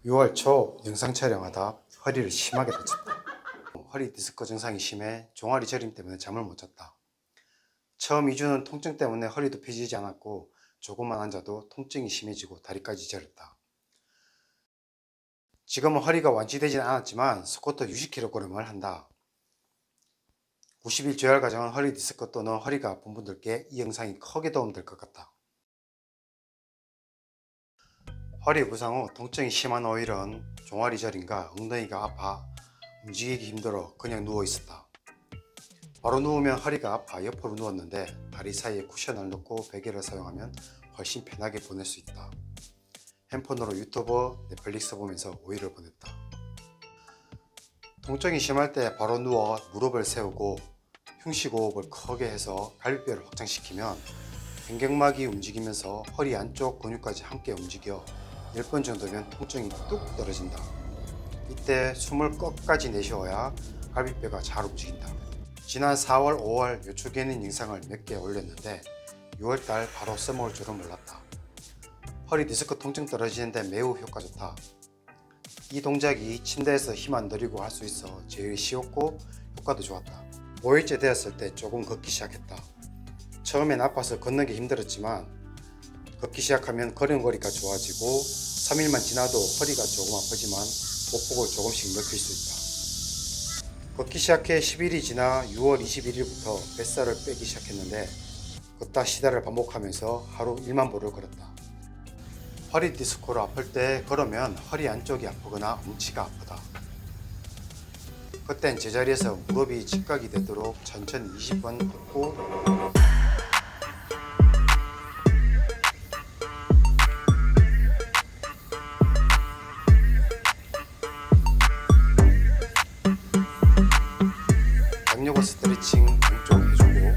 6월 초 영상 촬영하다 허리를 심하게 다쳤다. 허리 디스크 증상이 심해 종아리 저림 때문에 잠을 못 잤다. 처음 2주는 통증 때문에 허리도 펴지지 않았고 조금만 앉아도 통증이 심해지고 다리까지 저렸다. 지금은 허리가 완치되진 않았지만 스쿼트 60kg을 한다. 90일 조혈 과정은 허리 디스크 또는 허리가 아픈 분들께 이 영상이 크게 도움될 것 같다. 허리 부상 후 통증이 심한 5일은 종아리 저림과 엉덩이가 아파 움직이기 힘들어 그냥 누워 있었다. 바로 누우면 허리가 아파 옆으로 누웠는데 다리 사이에 쿠션을 넣고 베개를 사용하면 훨씬 편하게 보낼 수 있다. 핸폰으로 유튜브, 넷플릭스 보면서 5일을 보냈다. 통증이 심할 때 바로 누워 무릎을 세우고 흉식호흡을 크게 해서 갈비뼈를 확장시키면 횡격막이 움직이면서 허리 안쪽 근육까지 함께 움직여 10번 정도면 통증이 뚝 떨어진다. 이때 숨을 끝까지 내쉬어야 갈비뼈가 잘 움직인다. 지난 4월, 5월 요추기능 영상을 몇 개 올렸는데 6월달 바로 써먹을 줄은 몰랐다. 허리 디스크 통증 떨어지는데 매우 효과 좋다. 이 동작이 침대에서 힘 안 들이고 할 수 있어 제일 쉬웠고 효과도 좋았다. 5일째 되었을 때 조금 걷기 시작했다. 처음엔 아파서 걷는 게 힘들었지만 걷기 시작하면 걸음걸이가 좋아지고 3일만 지나도 허리가 조금 아프지만 보폭을 조금씩 넓힐 수 있다. 걷기 시작해 10일이 지나 6월 21일부터 뱃살을 빼기 시작했는데 걷다 쉬다를 반복하면서 하루 1만 보를 걸었다. 허리 디스크로 아플 때 걸으면 허리 안쪽이 아프거나 뭉치가 아프다. 그땐 제자리에서 무릎이 직각이 되도록 천천히 20번 걷고 장요근 스트레칭 왼쪽 해주고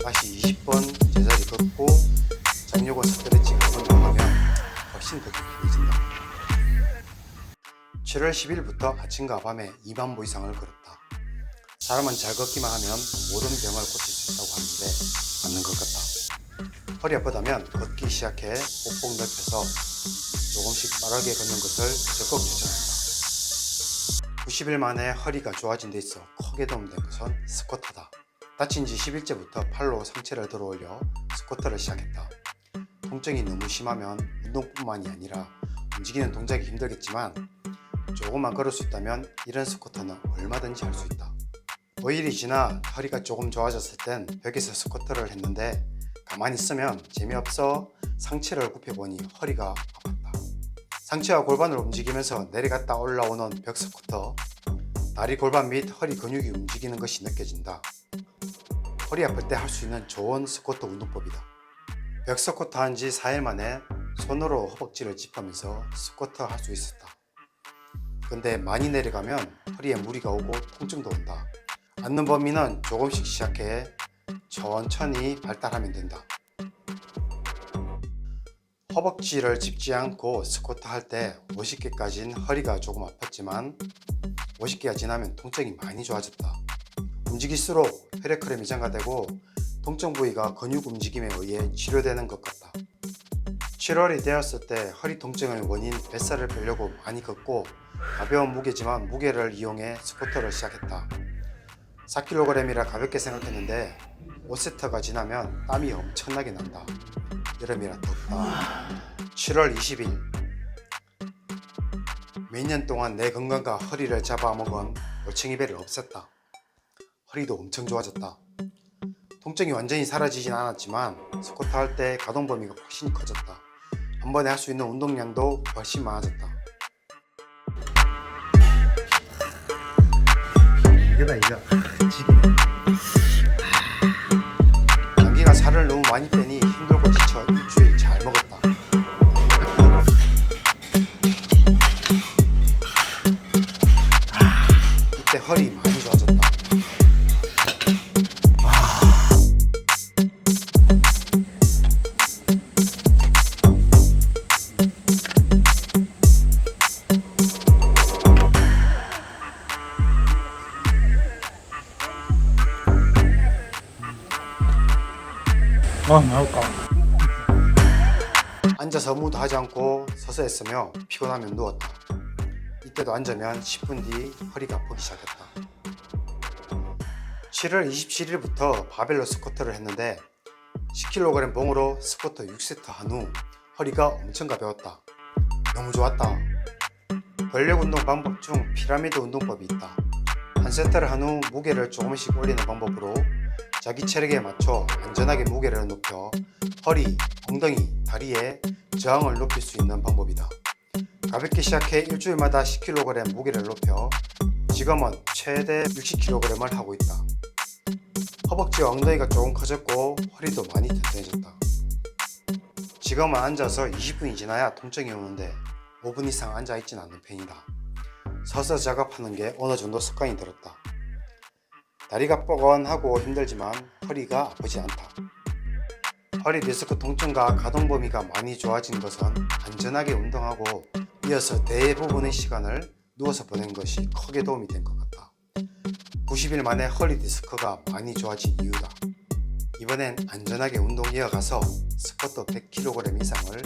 다시 20번 제자리 걷고 장요근 스트레칭 한번 더 하면 훨씬 더 편해진다. 7월 10일부터 아침과 밤에 2만 보 이상을 걸었다. 사람은 잘 걷기만 하면 모든 병을 고칠 수 있다고 하는데 맞는 것 같다. 허리 아프다면 걷기 시작해 보폭 넓혀서 조금씩 빠르게 걷는 것을 적극 추천한다. 90일 만에 허리가 좋아진 데 있어 크게 도움된 것은 스쿼트다. 다친 지 10일째부터 팔로 상체를 들어 올려 스쿼트를 시작했다. 통증이 너무 심하면 운동뿐만이 아니라 움직이는 동작이 힘들겠지만 조금만 걸을 수 있다면 이런 스쿼트는 얼마든지 할 수 있다. 5일이 지나 허리가 조금 좋아졌을 땐 벽에서 스쿼트를 했는데 가만히 있으면 재미없어 상체를 굽혀보니 허리가 아팠다. 상체와 골반을 움직이면서 내려갔다 올라오는 벽 스쿼트, 다리 골반 및 허리 근육이 움직이는 것이 느껴진다. 허리 아플 때 할 수 있는 좋은 스쿼트 운동법이다. 벽 스쿼트 한 지 4일 만에 손으로 허벅지를 짚으면서 스쿼트 할 수 있었다. 근데 많이 내려가면 허리에 무리가 오고 통증도 온다. 앉는 범위는 조금씩 시작해 천천히 발달하면 된다. 허벅지를 짚지 않고 스쿼트 할 때 50개까지는 허리가 조금 아팠지만 50개가 지나면 통증이 많이 좋아졌다. 움직일수록 혈액흐름이 증가되고 통증 부위가 근육 움직임에 의해 치료되는 것 같다. 7월이 되었을 때 허리 통증의 원인 뱃살을 빼려고 많이 걷고 가벼운 무게지만 무게를 이용해 스쿼트를 시작했다. 4kg이라 가볍게 생각했는데 5세트가 지나면 땀이 엄청나게 난다. 여름이라 덥다. 7월 20일 몇 년 동안 내 건강과 허리를 잡아먹은 올챙이배를 없앴다. 허리도 엄청 좋아졌다. 통증이 완전히 사라지진 않았지만 스쿼트 할 때 가동 범위가 훨씬 커졌다. 한 번에 할 수 있는 운동량도 훨씬 많아졌다. 이거다 이거 지기네. 감기가 살을 너무 많이 빼니 힘들고 지쳐 일주일 잘 먹었다. 이때 허리 많이 좋아졌다. 나올까? 앉아서 아무도 하지 않고 서서 했으며 피곤하면 누웠다. 이때도 앉으면 10분 뒤 허리가 아프기 시작했다. 7월 27일부터 바벨로 스쿼트를 했는데 10kg 봉으로 스쿼트 6세트 한 후 허리가 엄청 가벼웠다. 너무 좋았다. 근력 운동 방법 중 피라미드 운동법이 있다. 한 세트를 한 후 무게를 조금씩 올리는 방법으로 자기 체력에 맞춰 안전하게 무게를 높여 허리, 엉덩이, 다리에 저항을 높일 수 있는 방법이다. 가볍게 시작해 일주일마다 10kg 무게를 높여 지금은 최대 60kg을 하고 있다. 허벅지와 엉덩이가 조금 커졌고 허리도 많이 튼튼해졌다. 지금은 앉아서 20분이 지나야 통증이 오는데 5분 이상 앉아있진 않는 편이다. 서서 작업하는 게 어느 정도 습관이 들었다. 다리가 뻐근하고 힘들지만 허리가 아프지 않다. 허리 디스크 통증과 가동 범위가 많이 좋아진 것은 안전하게 운동하고 이어서 대부분의 시간을 누워서 보낸 것이 크게 도움이 된 것 같다. 90일 만에 허리 디스크가 많이 좋아진 이유다. 이번엔 안전하게 운동 이어가서 스쿼트 100kg 이상을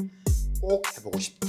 꼭 해보고 싶다.